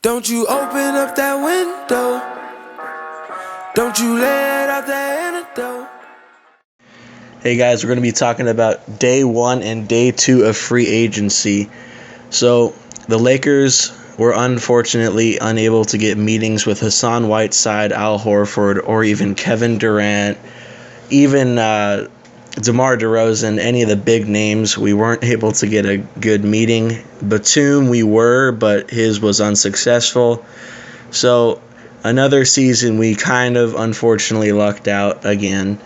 Don't you open up that window. Don't you let out that antidote. Hey guys, we're going to be talking about day 1 and day 2 of free agency. So the Lakers were unfortunately unable to get meetings with Hassan Whiteside, Al Horford, or even Kevin Durant, even DeMar DeRozan, any of the big names. We weren't able to get a good meeting. Batum we were, but his was unsuccessful. So another season we kind of unfortunately lucked out again.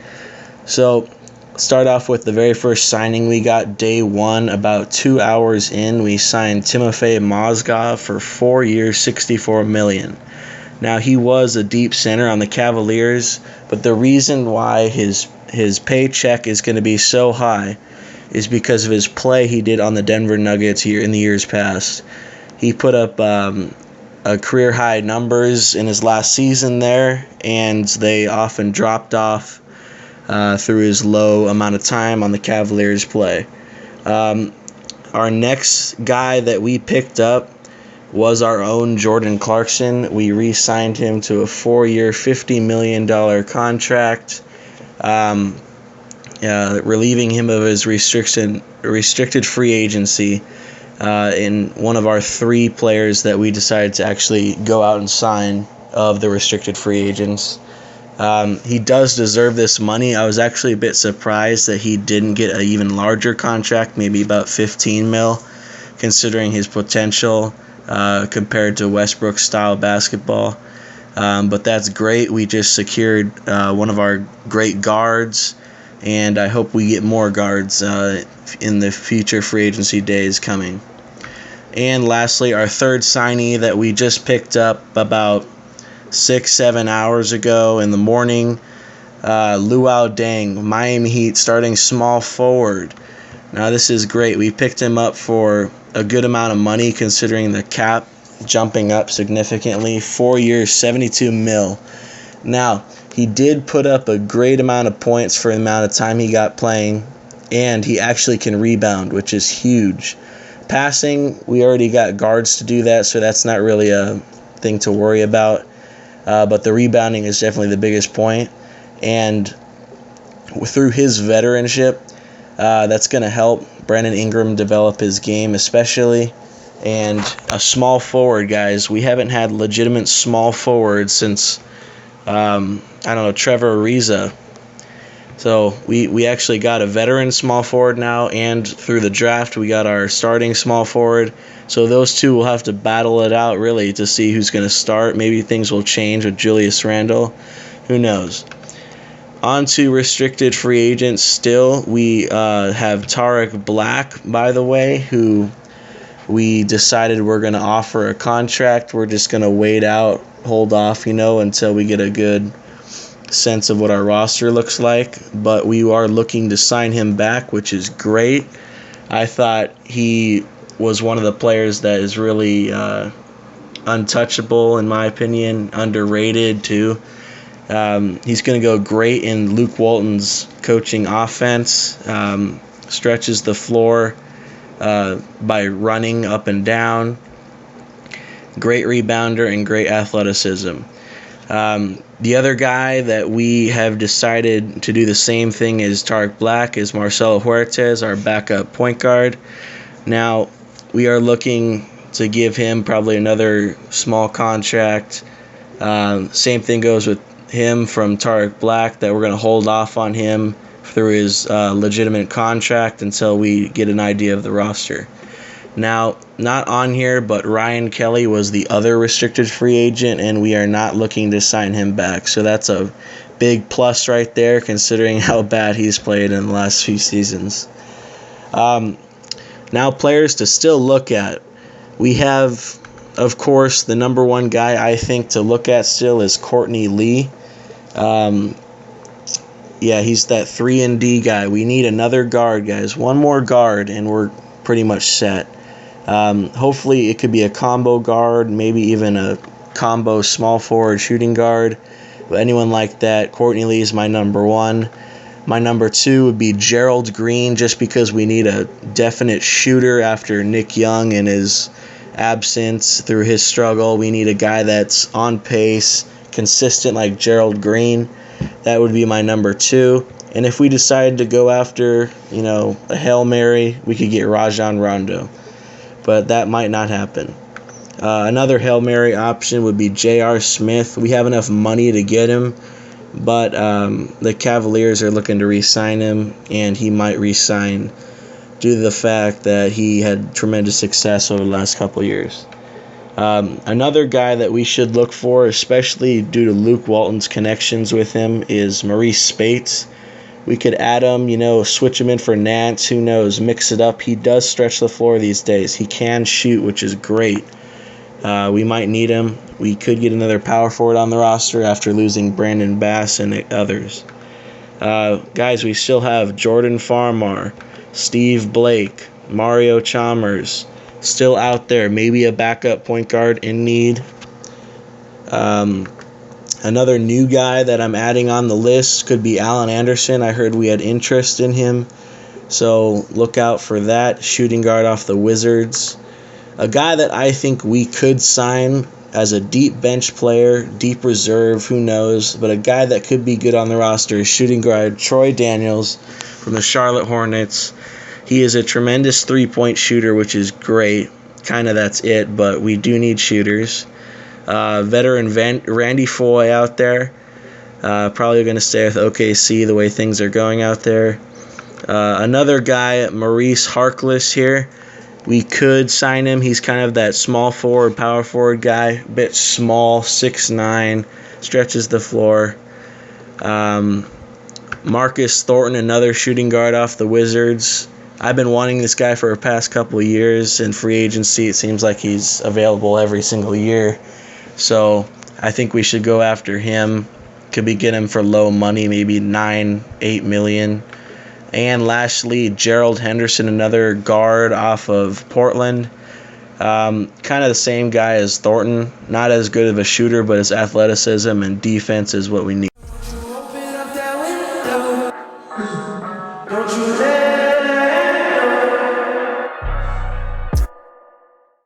So start off with the very first signing we got day 1. About 2 hours in, we signed Timofey Mozgov for 4 years, $64 million. Now, he was a deep center on the Cavaliers, but the reason why his paycheck is going to be so high is because of his play he did on the Denver Nuggets here in the years past. He put up a career-high numbers in his last season there, and they often dropped off through his low amount of time on the Cavaliers play. Our next guy that we picked up was our own Jordan Clarkson. We re-signed him to a 4-year, $50 million contract, relieving him of his restricted free agency in one of our 3 players that we decided to actually go out and sign of the restricted free agents. He does deserve this money. I was actually a bit surprised that he didn't get an even larger contract, maybe about $15 million, considering his potential compared to Westbrook-style basketball. But that's great. We just secured one of our great guards, and I hope we get more guards in the future free agency days coming. And lastly, our third signee that we just picked up about 6-7 hours ago in the morning, Luol Deng, Miami Heat starting small forward. Now this is great. We picked him up for a good amount of money considering the cap jumping up significantly. 4 years, $72 million. Now, he did put up a great amount of points for the amount of time he got playing, and he actually can rebound, which is huge. Passing, we already got guards to do that, so that's not really a thing to worry about. But the rebounding is definitely the biggest point. And through his veteranship, that's going to help Brandon Ingram develop his game especially. And a small forward, guys. We haven't had legitimate small forwards since, Trevor Ariza. So we actually got a veteran small forward now, and through the draft we got our starting small forward. So those two will have to battle it out really to see who's going to start. Maybe things will change with Julius Randle. Who knows? On to restricted free agents still. We have Tarek Black, by the way, who we decided we're going to offer a contract. We're just going to wait out, hold off, until we get a good sense of what our roster looks like. But we are looking to sign him back, which is great. I thought he was one of the players that is really untouchable, in my opinion, underrated too. He's going to go great in Luke Walton's coaching offense, stretches the floor by running up and down, great rebounder and great athleticism. The other guy that we have decided to do the same thing as Tarek Black is Marcelo Huertas, our backup point guard. Now, we are looking to give him probably another small contract. Same thing goes with him from Tarek Black, that we're going to hold off on him through his legitimate contract until we get an idea of the roster. Now, not on here, but Ryan Kelly was the other restricted free agent, and we are not looking to sign him back. So that's a big plus right there, considering how bad he's played in the last few seasons. Now, players to still look at. We have, of course, the number one guy I think to look at still is Courtney Lee. He's that 3-and-D guy. We need another guard, guys. One more guard, and we're pretty much set. Hopefully it could be a combo guard, maybe even a combo small forward shooting guard. Anyone like that, Courtney Lee is my number 1. My number 2 would be Gerald Green, just because we need a definite shooter after Nick Young and his absence, through his struggle. We need a guy that's on pace, consistent like Gerald Green. That would be my number 2. And if we decided to go after, a Hail Mary, we could get Rajon Rondo. But that might not happen. Another Hail Mary option would be J.R. Smith. We have enough money to get him, but the Cavaliers are looking to re-sign him, and he might re-sign due to the fact that he had tremendous success over the last couple of years. Another guy that we should look for, especially due to Luke Walton's connections with him, is Maurice Spates. We could add him, switch him in for Nance, who knows, mix it up. He does stretch the floor these days. He can shoot, which is great. We might need him. We could get another power forward on the roster after losing Brandon Bass and others. Guys, we still have Jordan Farmar, Steve Blake, Mario Chalmers, still out there. Maybe a backup point guard in need. Another new guy that I'm adding on the list could be Alan Anderson. I heard we had interest in him, so look out for that. Shooting guard off the Wizards. A guy that I think we could sign as a deep bench player, deep reserve, who knows, but a guy that could be good on the roster is shooting guard Troy Daniels from the Charlotte Hornets. He is a tremendous three-point shooter, which is great. Kind of that's it, but we do need shooters. Veteran Randy Foye out there. Probably going to stay with OKC the way things are going out there. Another guy, Maurice Harkless here. We could sign him. He's kind of that small forward, power forward guy. Bit small, 6'9", stretches the floor. Marcus Thornton, another shooting guard off the Wizards. I've been wanting this guy for the past couple of years. In free agency, it seems like he's available every single year. So I think we should go after him. Could be get him for low money, maybe $9-8 million. And lastly, Gerald Henderson, another guard off of Portland. Kind of the same guy as Thornton. Not as good of a shooter, but his athleticism and defense is what we need.